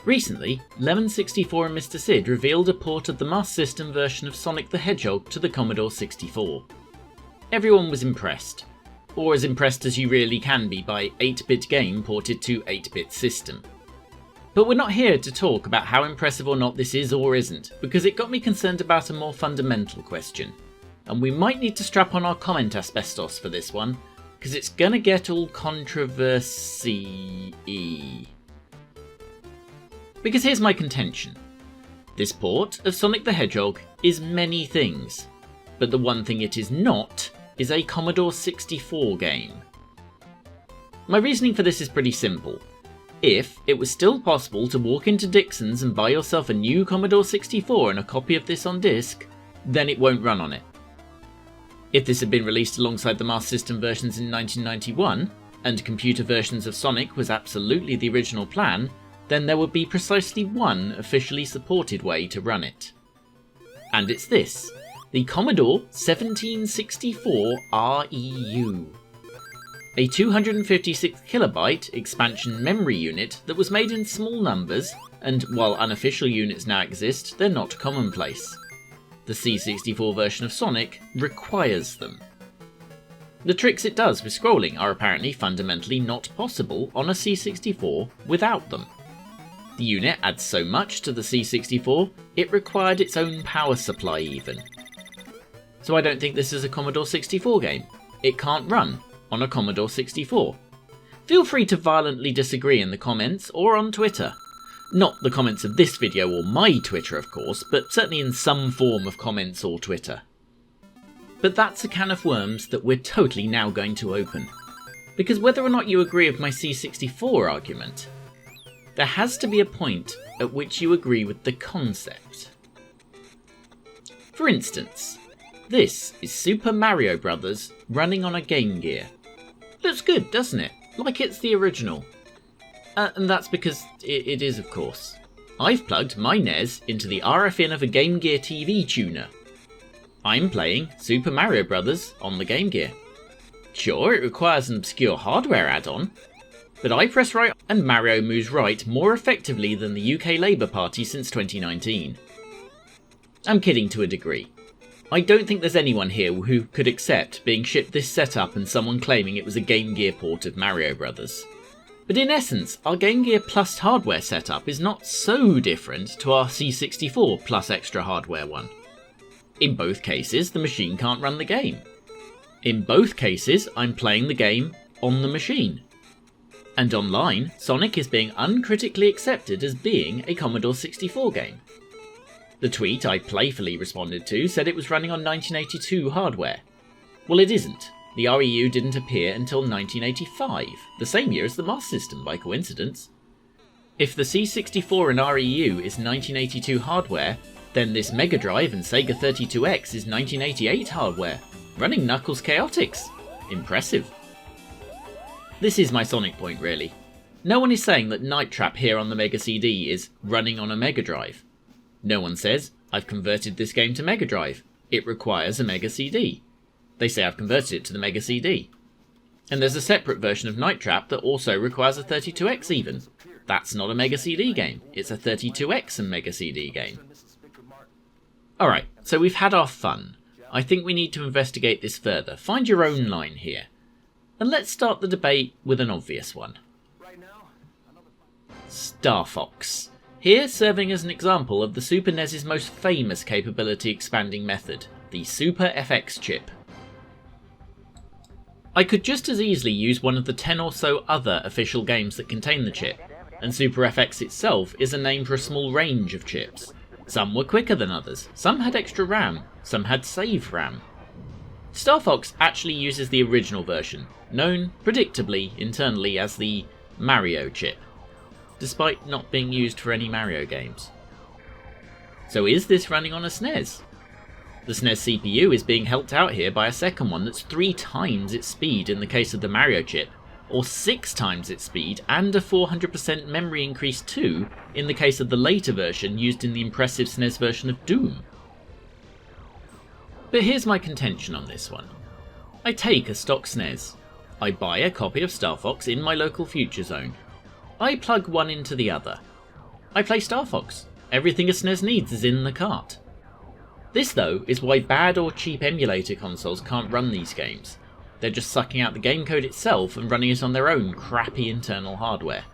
Recently, Lemon64 and Mr. Sid revealed a port of the Master System version of Sonic the Hedgehog to the Commodore 64. Everyone was impressed, or as impressed as you really can be by 8-bit game ported to 8-bit system. But we're not here to talk about how impressive or not this is or isn't, because it got me concerned about a more fundamental question. And we might need to strap on our comment asbestos for this one, because it's gonna get all controversy-y. Because here's my contention. This port of Sonic the Hedgehog is many things, but the one thing it is not is a Commodore 64 game. My reasoning for this is pretty simple. If it was still possible to walk into Dixon's and buy yourself a new Commodore 64 and a copy of this on disc, then it won't run on it. If this had been released alongside the Master System versions in 1991, and computer versions of Sonic was absolutely the original plan, then there would be precisely one officially supported way to run it. And it's this, the Commodore 1764 REU. A 256KB expansion memory unit that was made in small numbers, and while unofficial units now exist, they're not commonplace. The C64 version of Sonic requires them. The tricks it does with scrolling are apparently fundamentally not possible on a C64 without them. The unit adds so much to the C64, it required its own power supply even. So I don't think this is a Commodore 64 game. It can't run on a Commodore 64. Feel free to violently disagree in the comments or on Twitter. Not the comments of this video or my Twitter of course, but certainly in some form of comments or Twitter. But that's a can of worms that we're totally now going to open. Because whether or not you agree with my C64 argument, there has to be a point at which you agree with the concept. For instance, this is Super Mario Bros. Running on a Game Gear. Looks good, doesn't it? Like it's the original. And that's because it is, of course. I've plugged my NES into the RF in of a Game Gear TV tuner. I'm playing Super Mario Bros. On the Game Gear. Sure, it requires an obscure hardware add-on, but I press right and Mario moves right more effectively than the UK Labour Party since 2019. I'm kidding to a degree. I don't think there's anyone here who could accept being shipped this setup and someone claiming it was a Game Gear port of Mario Bros. But in essence, our Game Gear Plus hardware setup is not so different to our C64 Plus extra hardware one. In both cases, the machine can't run the game. In both cases, I'm playing the game on the machine. And online, Sonic is being uncritically accepted as being a Commodore 64 game. The tweet I playfully responded to said it was running on 1982 hardware. Well, it isn't. The REU didn't appear until 1985, the same year as the Master System by coincidence. If the C64 and REU is 1982 hardware, then this Mega Drive and Sega 32X is 1988 hardware, running Knuckles Chaotix. Impressive. This is my Sonic point really. No one is saying that Night Trap here on the Mega CD is running on a Mega Drive. No one says, I've converted this game to Mega Drive. It requires a Mega CD. They say I've converted it to the Mega CD. And there's a separate version of Night Trap that also requires a 32X even. That's not a Mega CD game, it's a 32X and Mega CD game. Alright, so we've had our fun. I think we need to investigate this further. Find your own line here. And let's start the debate with an obvious one. Star Fox. Here serving as an example of the Super NES's most famous capability expanding method, the Super FX chip. I could just as easily use one of the 10 or so other official games that contain the chip, and Super FX itself is a name for a small range of chips. Some were quicker than others, some had extra RAM, some had save RAM. Star Fox actually uses the original version, known, predictably, internally as the Mario chip, despite not being used for any Mario games. So is this running on a SNES? The SNES CPU is being helped out here by a second one that's 3 times its speed in the case of the Mario chip, or 6 times its speed and a 400% memory increase too in the case of the later version used in the impressive SNES version of Doom. But here's my contention on this one. I take a stock SNES. I buy a copy of Star Fox in my local Future Zone. I plug one into the other. I play Star Fox. Everything a SNES needs is in the cart. This though is why bad or cheap emulator consoles can't run these games. They're just sucking out the game code itself and running it on their own crappy internal hardware.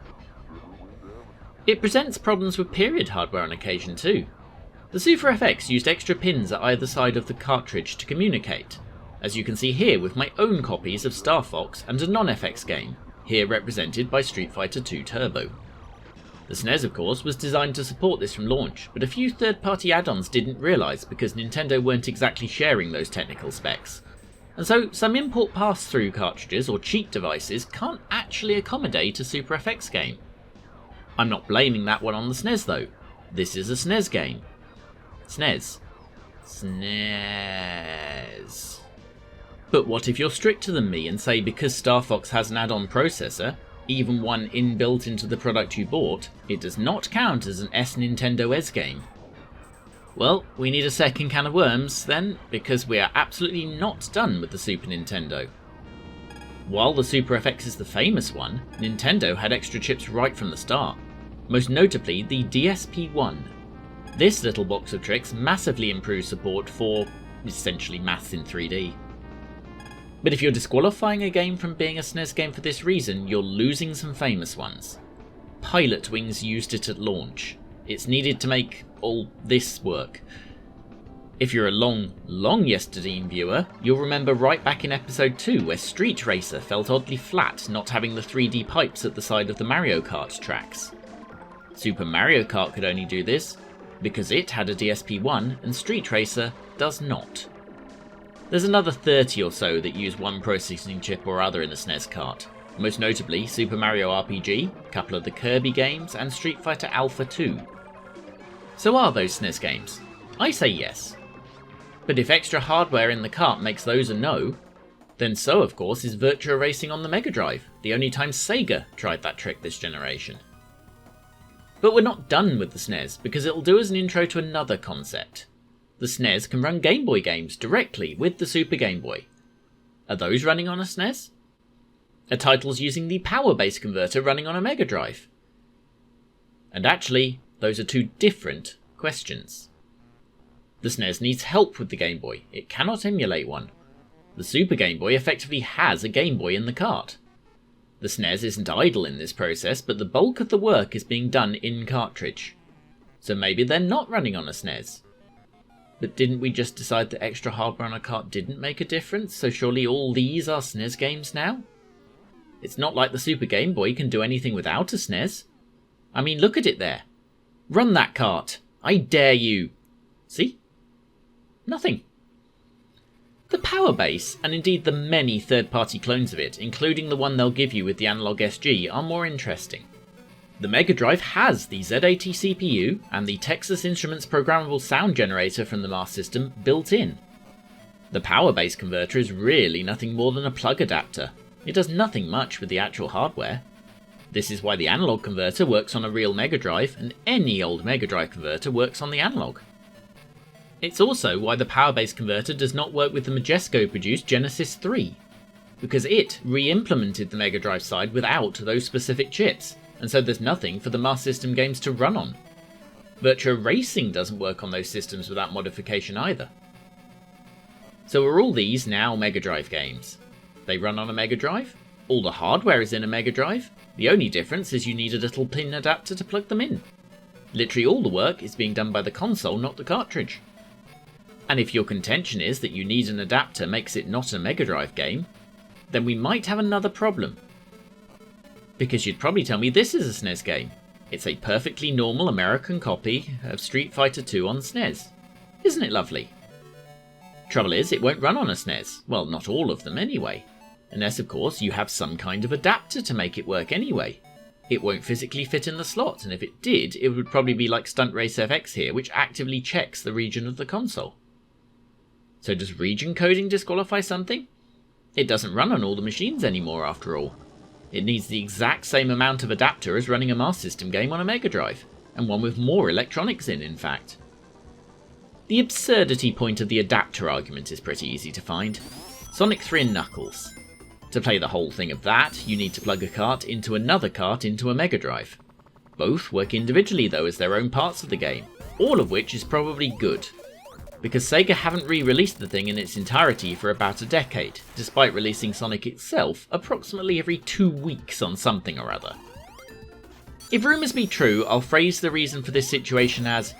It presents problems with period hardware on occasion too. The Super FX used extra pins at either side of the cartridge to communicate, as you can see here with my own copies of Star Fox and a non-FX game, here represented by Street Fighter II Turbo. The SNES of course was designed to support this from launch, but a few third-party add-ons didn't realise because Nintendo weren't exactly sharing those technical specs. And so some import pass-through cartridges or cheap devices can't actually accommodate a Super FX game. I'm not blaming that one on the SNES though. This is a SNES game. SNES. SNES. But what if you're stricter than me and say because Star Fox has an add-on processor, even one inbuilt into the product you bought, it does not count as an S-Nintendo-ES game? Well, we need a second can of worms then, because we are absolutely not done with the Super Nintendo. While the Super FX is the famous one, Nintendo had extra chips right from the start, most notably the DSP-1. This little box of tricks massively improves support for, essentially, maths in 3D. But if you're disqualifying a game from being a SNES game for this reason, you're losing some famous ones. Pilot Wings used it at launch. It's needed to make all this work. If you're a long Yesterzine viewer, you'll remember right back in episode 2 where Street Racer felt oddly flat not having the 3D pipes at the side of the Mario Kart tracks. Super Mario Kart could only do this because it had a DSP-1 and Street Racer does not. There's another 30 or so that use one processing chip or other in the SNES cart, most notably Super Mario RPG, a couple of the Kirby games, and Street Fighter Alpha 2. So are those SNES games? I say yes. But if extra hardware in the cart makes those a no, then so of course is Virtua Racing on the Mega Drive, the only time Sega tried that trick this generation. But we're not done with the SNES, because it'll do as an intro to another concept. The SNES can run Game Boy games directly with the Super Game Boy. Are those running on a SNES? Are titles using the power base converter running on a Mega Drive? And actually, those are two different questions. The SNES needs help with the Game Boy, it cannot emulate one. The Super Game Boy effectively has a Game Boy in the cart. The SNES isn't idle in this process, but the bulk of the work is being done in cartridge. So maybe they're not running on a SNES. But didn't we just decide that extra hardware on a cart didn't make a difference, so surely all these are SNES games now? It's not like the Super Game Boy can do anything without a SNES. I mean, look at it there. Run that cart. I dare you. See? Nothing. The power base, and indeed the many third-party clones of it, including the one they'll give you with the Analog SG, are more interesting. The Mega Drive has the Z80 CPU and the Texas Instruments programmable sound generator from the Master System built in. The power base converter is really nothing more than a plug adapter. It does nothing much with the actual hardware. This is why the analog converter works on a real Mega Drive, and any old Mega Drive converter works on the analog. It's also why the power base converter does not work with the Majesco-produced Genesis 3, because it re-implemented the Mega Drive side without those specific chips, and so there's nothing for the Master System games to run on. Virtua Racing doesn't work on those systems without modification either. So are all these now Mega Drive games? They run on a Mega Drive? All the hardware is in a Mega Drive? The only difference is you need a little pin adapter to plug them in. Literally all the work is being done by the console, not the cartridge. And if your contention is that you need an adapter makes it not a Mega Drive game, then we might have another problem. Because you'd probably tell me this is a SNES game. It's a perfectly normal American copy of Street Fighter II on SNES. Isn't it lovely? Trouble is, it won't run on a SNES. Well, not all of them anyway. Unless, of course, you have some kind of adapter to make it work anyway. It won't physically fit in the slot, and if it did, it would probably be like Stunt Race FX here, which actively checks the region of the console. So does region coding disqualify something? It doesn't run on all the machines anymore, after all. It needs the exact same amount of adapter as running a Master System game on a Mega Drive, and one with more electronics in fact. The absurdity point of the adapter argument is pretty easy to find. Sonic 3 and Knuckles. To play the whole thing of that, you need to plug a cart into another cart into a Mega Drive. Both work individually though as their own parts of the game, all of which is probably good, because Sega haven't re-released the thing in its entirety for about a decade, despite releasing Sonic itself approximately every 2 weeks on something or other. If rumours be true, I'll phrase the reason for this situation as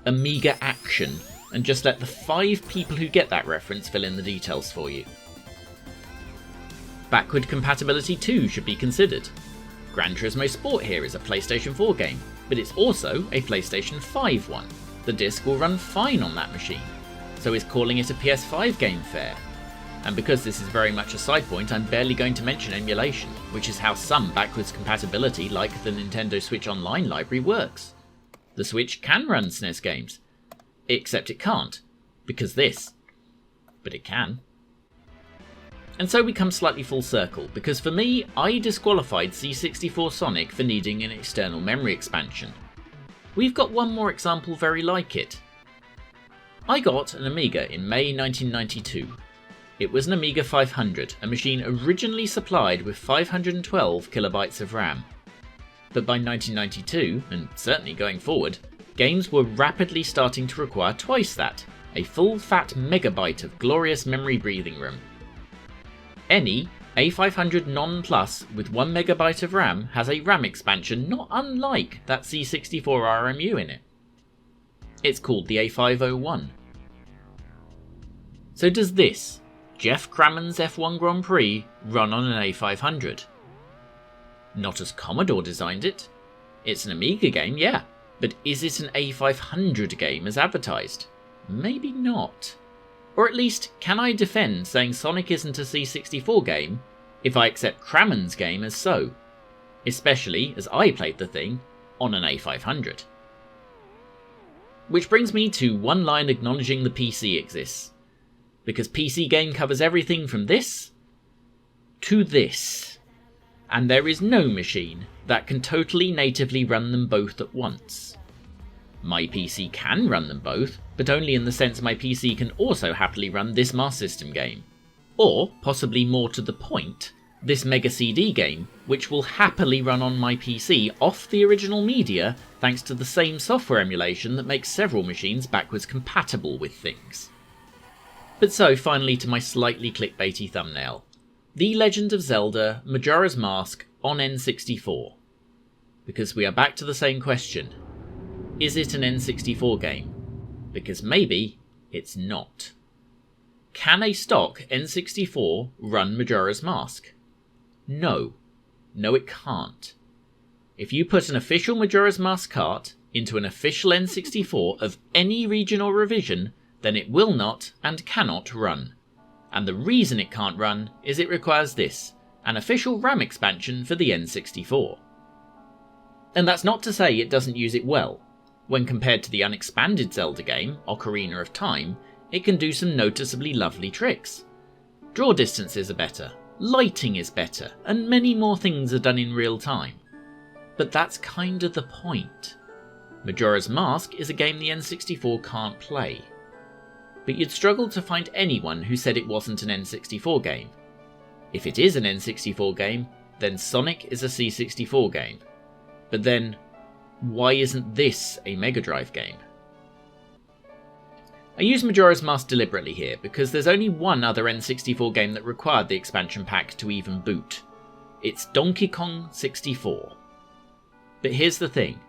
Amiga action, and just let the 5 people who get that reference fill in the details for you. Backward compatibility too should be considered. Gran Turismo Sport here is a PlayStation 4 game, but it's also a PlayStation 5 one. The disc will run fine on that machine, so is calling it a PS5 game fair? And because this is very much a side point, I'm barely going to mention emulation, which is how some backwards compatibility like the Nintendo Switch Online library works. The Switch can run SNES games, except it can't, because this. But it can. And so we come slightly full circle, because for me, I disqualified C64 Sonic for needing an external memory expansion. We've got one more example very like it. I got an Amiga in May 1992. It was an Amiga 500, a machine originally supplied with 512 kilobytes of RAM. But by 1992, and certainly going forward, games were rapidly starting to require twice that, a full fat megabyte of glorious memory breathing room. Any A500 Non Plus with 1 megabyte of RAM has a RAM expansion not unlike that C64 RMU in it. It's called the A501. So does this, Jeff Kramers F1 Grand Prix, run on an A500? Not as Commodore designed it. It's an Amiga game, yeah, but is it an A500 game as advertised? Maybe not. Or at least, can I defend saying Sonic isn't a C64 game if I accept Kramers' game as so? Especially as I played the thing on an A500. Which brings me to one line acknowledging the PC exists. Because PC game covers everything from this to this. And there is no machine that can totally natively run them both at once. My PC can run them both, but only in the sense my PC can also happily run this Master System game. Or, possibly more to the point, this Mega CD game, which will happily run on my PC off the original media thanks to the same software emulation that makes several machines backwards compatible with things. But so, finally to my slightly clickbaity thumbnail. The Legend of Zelda Majora's Mask on N64. Because we are back to the same question. Is it an N64 game? Because maybe it's not. Can a stock N64 run Majora's Mask? No. No, it can't. If you put an official Majora's Mask cart into an official N64 of any region or revision, then it will not and cannot run. And the reason it can't run is it requires this, an official RAM expansion for the N64. And that's not to say it doesn't use it well. When compared to the unexpanded Zelda game, Ocarina of Time, it can do some noticeably lovely tricks. Draw distances are better, lighting is better, and many more things are done in real time. But that's kinda the point. Majora's Mask is a game the N64 can't play. But you'd struggle to find anyone who said it wasn't an N64 game. If it is an N64 game, then Sonic is a C64 game. But then, why isn't this a Mega Drive game? I use Majora's Mask deliberately here because there's only one other N64 game that required the expansion pack to even boot. It's Donkey Kong 64. But here's the thing,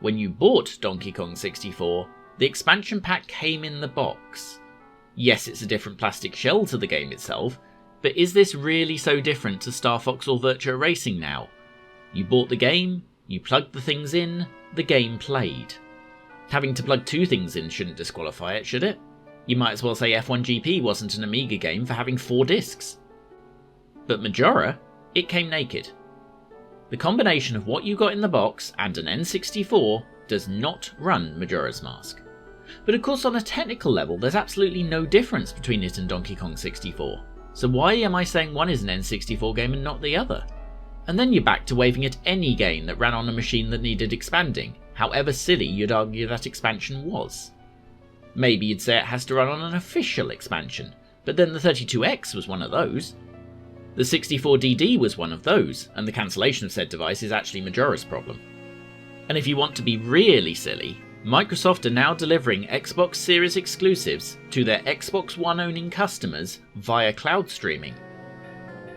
when you bought Donkey Kong 64, the expansion pack came in the box. Yes, it's a different plastic shell to the game itself, but is this really so different to Star Fox or Virtua Racing now? You bought the game, you plugged the things in, the game played. Having to plug 2 things in shouldn't disqualify it, should it? You might as well say F1 GP wasn't an Amiga game for having 4 discs. But Majora, it came naked. The combination of what you got in the box and an N64 does not run Majora's Mask. But of course on a technical level there's absolutely no difference between it and Donkey Kong 64. So why am I saying one is an N64 game and not the other? And then you're back to waving at any game that ran on a machine that needed expanding, however silly you'd argue that expansion was. Maybe you'd say it has to run on an official expansion, but then the 32X was one of those. The 64DD was one of those, and the cancellation of said device is actually Majora's problem. And if you want to be really silly, Microsoft are now delivering Xbox Series exclusives to their Xbox One owning customers via cloud streaming.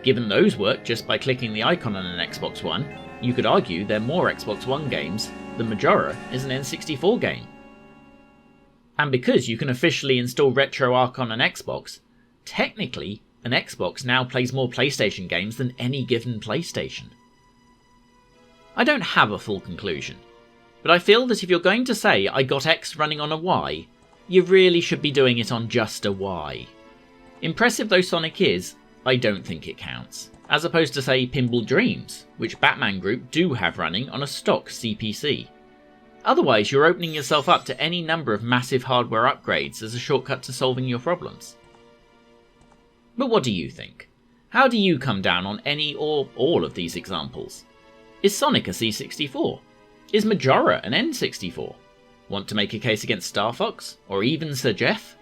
Given those work just by clicking the icon on an Xbox One, you could argue they're more Xbox One games than Majora is an N64 game. And because you can officially install RetroArch on an Xbox, technically an Xbox now plays more PlayStation games than any given PlayStation. I don't have a full conclusion, but I feel that if you're going to say I got X running on a Y, you really should be doing it on just a Y. Impressive though Sonic is, I don't think it counts, as opposed to say Pinball Dreams, which Batman Group do have running on a stock CPC. Otherwise you're opening yourself up to any number of massive hardware upgrades as a shortcut to solving your problems. But what do you think? How do you come down on any or all of these examples? Is Sonic a C64? Is Majora an N64? Want to make a case against Star Fox? Or even Sir Jeff?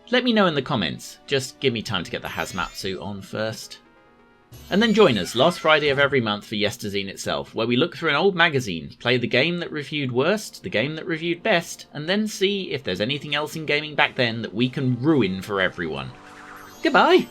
Let me know in the comments, just give me time to get the hazmat suit on first. And then join us last Friday of every month for Yesterzine itself, where we look through an old magazine, play the game that reviewed worst, the game that reviewed best, and then see if there's anything else in gaming back then that we can ruin for everyone. Goodbye!